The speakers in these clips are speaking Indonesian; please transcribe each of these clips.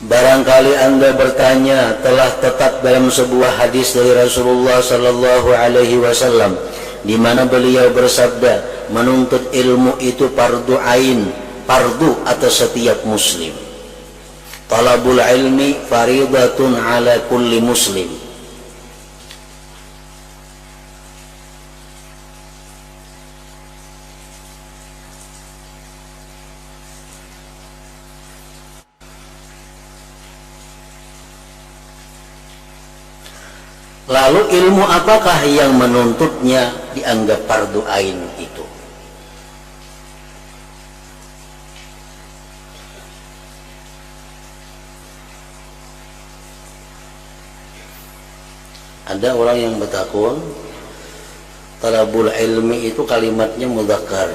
Barangkali Anda bertanya, telah tetap dalam sebuah hadis dari Rasulullah sallallahu alaihi wasallam di mana beliau bersabda, menuntut ilmu itu fardu ain, fardu atas setiap muslim. Talabul ilmi faridatun ala kulli muslim. Lalu ilmu apakah yang menuntutnya dianggap fardu ain itu? Ada orang yang bertakun, talabul ilmi itu kalimatnya mudzakkar,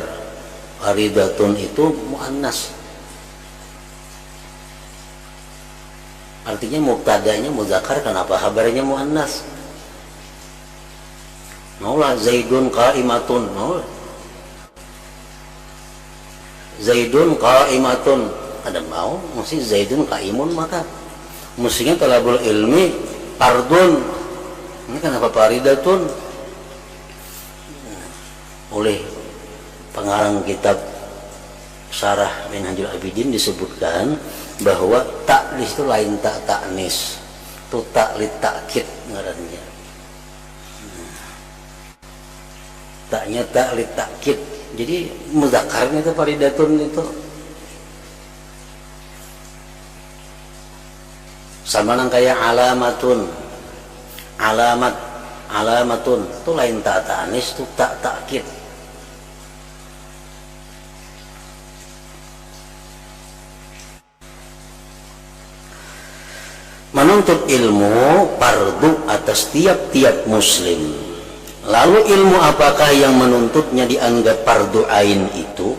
faridatun itu muannas. Artinya mubtadanya mudzakkar, kenapa habarnya muannas? Maulah Zaidun qa'imatun, maulah Zaidun qa'imatun, ada mau mesti Zaidun qa'imun, maka mestinya talabul ilmi fardun. Ini kenapa faridatun? Oleh pengarang kitab Syarah Minhajul Abidin disebutkan bahwa tak di situ lain tak taknis, itu tak li takkid ngarannya. Taknya tak li takkid. Jadi mudzakarnya itu faridatun itu. Sama nang kayak alamatun. Alamat, alamatun itu lain tak taknis, itu tak takkid. Menuntut ilmu fardu atas tiap-tiap muslim. Lalu ilmu apakah yang menuntutnya dianggap fardu ain itu?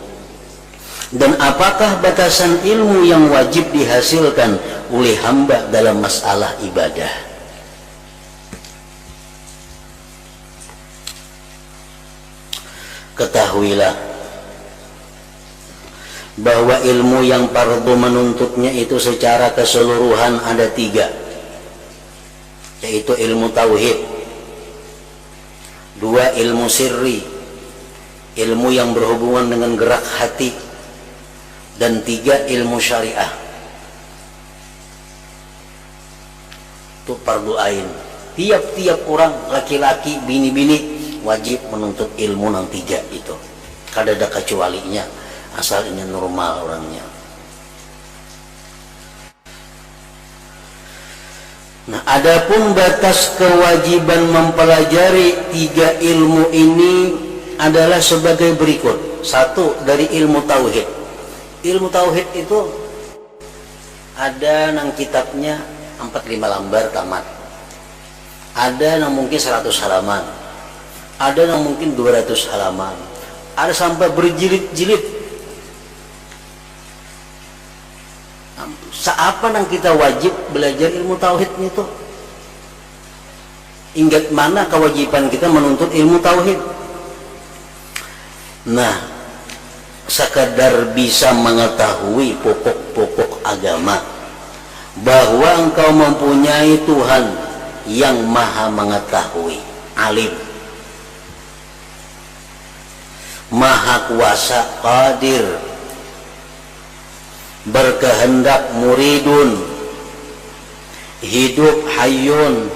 Dan apakah batasan ilmu yang wajib dihasilkan oleh hamba dalam masalah ibadah? Ketahuilah bahwa ilmu yang fardu menuntutnya itu secara keseluruhan ada 3, yaitu ilmu tauhid, 2 ilmu sirri, ilmu yang berhubungan dengan gerak hati, dan 3 ilmu syariah. Itu fardu ain. Tiap-tiap orang, laki-laki, bini-bini, wajib menuntut ilmu yang 3 itu. Kada ada kecualinya, asal ini normal orangnya. Nah, adapun batas kewajiban mempelajari 3 ilmu ini adalah sebagai berikut. 1, dari ilmu tauhid. Ilmu tauhid itu ada nang kitabnya 4-5 lembar tamat. Ada nang mungkin 100 halaman. Ada nang mungkin 200 halaman. Ada sampai berjilid-jilid. Seapa nang kita wajib belajar ilmu tauhid itu? Ingat mana kewajiban kita menuntut ilmu tauhid? Nah, sekadar bisa mengetahui pokok-pokok agama, bahwa engkau mempunyai Tuhan yang maha mengetahui, alim, maha kuasa, qadir, berkehendak, muridun, hidup, hayyun,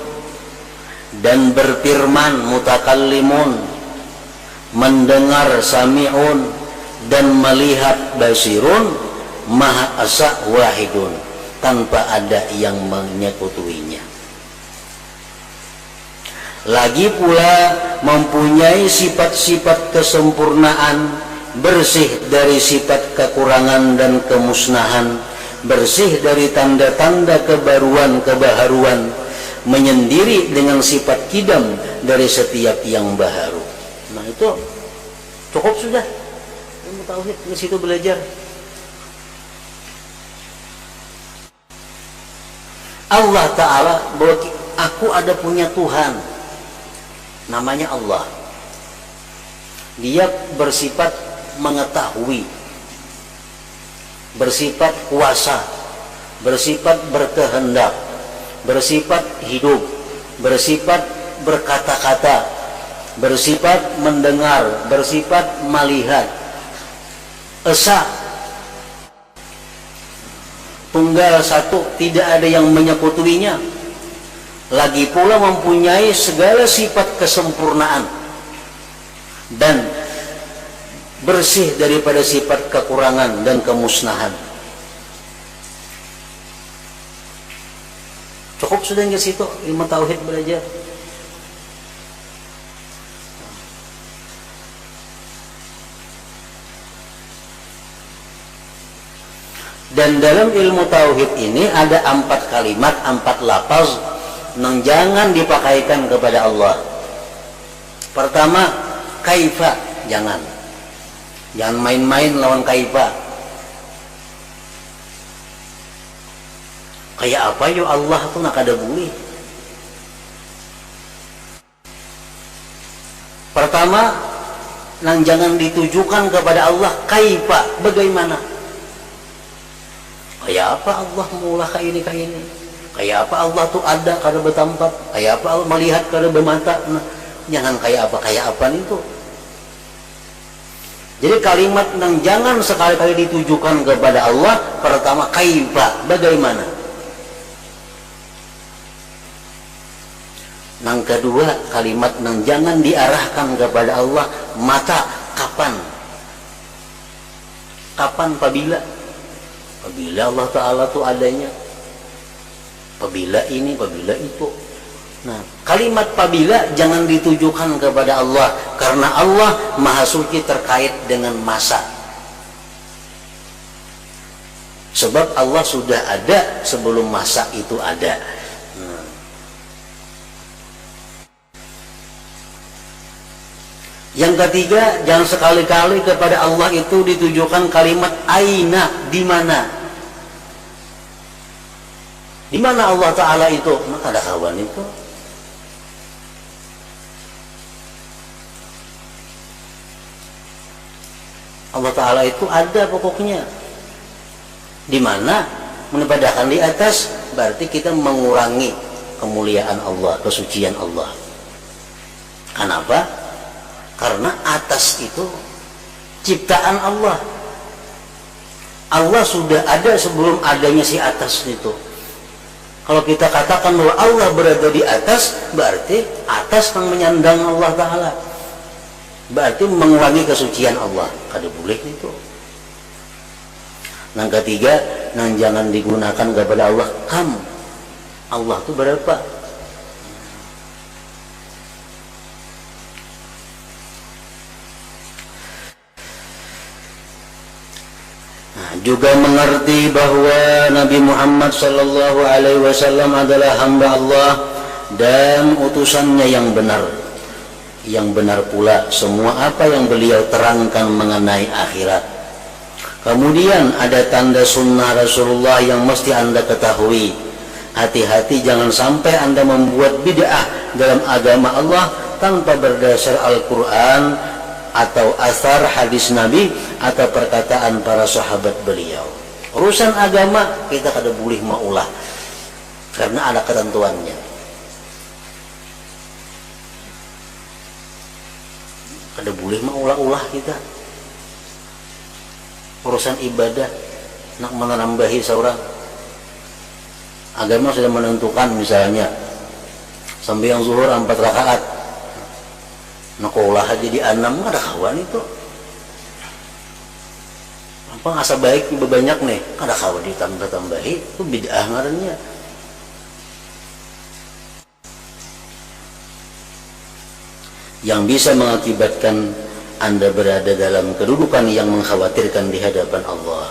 dan berfirman, mutakallimun, mendengar, sami'un, dan melihat, basirun, maha asa, wahidun, tanpa ada yang menyekutuinya. Lagi pula mempunyai sifat-sifat kesempurnaan, bersih dari sifat kekurangan dan kemusnahan, bersih dari tanda-tanda kebaruan, kebaharuan, menyendiri dengan sifat kidam dari setiap yang baharu. Nah, itu cukup sudah ilmu tauhid, di situ belajar. Allah Ta'ala aku ada punya Tuhan, namanya Allah. Dia bersifat mengetahui, bersifat kuasa, bersifat berkehendak, bersifat hidup, bersifat berkata-kata, bersifat mendengar, bersifat melihat. Esa, tunggal satu, tidak ada yang menyekutuinya. Lagi pula mempunyai segala sifat kesempurnaan dan bersih daripada sifat kekurangan dan kemusnahan. Cukup sudah nggak situ ilmu tauhid belajar. Dan dalam ilmu tauhid ini ada 4 kalimat, 4 lafaz yang jangan dipakaikan kepada Allah. Pertama, kaifa, jangan main-main lawan kaifa. Kayak apa yo Allah tuh nak ada boleh. Pertama, yang jangan ditujukan kepada Allah, kaifa, bagaimana? Kayak apa Allah maulah kayak ini? Kayak apa Allah tuh ada kada bertampak? Kayak apa Allah melihat kada bermata? Nah, jangan kayak apa itu. Jadi kalimat yang jangan sekali-kali ditujukan kepada Allah, pertama kaifa, bagaimana? Yang kedua, kalimat yang jangan diarahkan kepada Allah, mata, kapan? Kapan, apabila Allah Ta'ala itu adanya, apabila ini, apabila itu. Nah, kalimat apabila jangan ditujukan kepada Allah, karena Allah Maha Suci terkait dengan masa. Sebab Allah sudah ada sebelum masa itu ada. Yang ketiga, jangan sekali-kali kepada Allah itu ditujukan kalimat aina, di mana? Di mana Allah Ta'ala itu? Maka ada kawan itu. Allah Ta'ala itu ada pokoknya. Di mana? Menempatkan di atas, berarti kita mengurangi kemuliaan Allah, kesucian Allah. Kenapa? Karena atas itu ciptaan Allah. Allah sudah ada sebelum adanya si atas itu. Kalau kita katakan bahwa Allah berada di atas, berarti atas yang menyandang Allah Ta'ala, berarti mengurangi kesucian Allah. Kada boleh itu. Yang ketiga, yang jangan digunakan kepada Allah, kam. Allah itu berapa? Juga mengerti bahwa Nabi Muhammad sallallahu alaihi wasallam adalah hamba Allah dan utusannya yang benar. Yang benar pula semua apa yang beliau terangkan mengenai akhirat. Kemudian ada tanda sunnah Rasulullah yang mesti Anda ketahui. Hati-hati jangan sampai Anda membuat bid'ah dalam agama Allah tanpa berdasar Al-Quran atau asar hadis Nabi atau perkataan para sahabat beliau. Urusan agama kita kada boleh maulah, karena ada ketentuannya. Kada boleh maulah-ulah kita. Urusan ibadah nak menambahi seorang, agama sudah menentukan misalnya sembahyang zuhur 4 rakaat, nakolah jadi 6, ada kawan itu. Apa asa baik banyak nih, ada kawan ditambah-tambahi, itu bid'ah ngarannya. Yang bisa mengakibatkan Anda berada dalam kedudukan yang mengkhawatirkan di hadapan Allah.